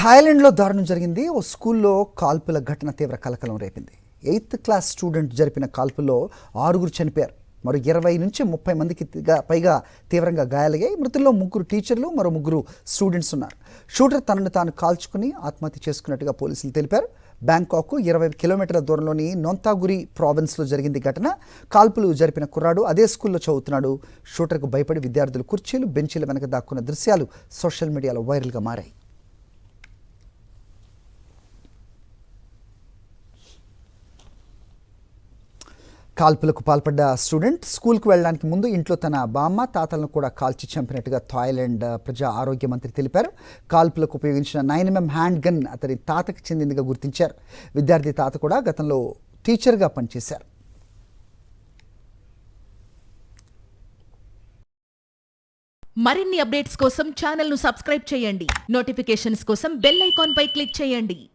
థాయిలాండ్లో దారుణం జరిగింది. ఓ స్కూల్లో కాల్పుల ఘటన తీవ్ర కలకలం రేపింది. 8th క్లాస్ స్టూడెంట్ జరిపిన కాల్పుల్లో 6 చనిపోయారు. మరో 20 నుంచి 30 మందికి పైగా తీవ్రంగా గాయాలయ్యాయి. మృతుల్లో 3 టీచర్లు, మరో 3 స్టూడెంట్స్ ఉన్నారు. షూటర్ తనను తాను కాల్చుకుని ఆత్మహత్య చేసుకున్నట్టుగా పోలీసులు తెలిపారు. బ్యాంకాక్ 20 కిలోమీటర్ల దూరంలోని నొంతాగురి ప్రావిన్స్లో జరిగింది ఘటన. కాల్పులు జరిపిన కుర్రాడు అదే స్కూల్లో చదువుతున్నాడు. షూటర్కు భయపడి విద్యార్థులు కుర్చీలు, బెంచీల వెనక దాక్కున్న దృశ్యాలు సోషల్ మీడియాలో వైరల్గా మారాయి. కాల్పులకు పాల్పడ్డ స్టూడెంట్ స్కూల్కు వెళ్ళడానికి ముందు ఇంట్లో తన బామ్మ, తాతలను కూడా కాల్చి చంపినట్టుగా థాయిలాండ్ ప్రజా ఆరోగ్య మంత్రి తెలిపారు. కాల్పులకు ఉపయోగించిన 9mm హ్యాండ్ గన్ అతని తాతకి చెందిందిగా గుర్తించారు. విద్యార్థి తాత కూడా గతంలో టీచర్గా పనిచేశారు. మరిన్ని అప్డేట్స్ కోసం ఛానల్ను సబ్స్క్రైబ్ చేయండి. నోటిఫికేషన్స్ కోసం బెల్ ఐకాన్ పై క్లిక్ చేయండి.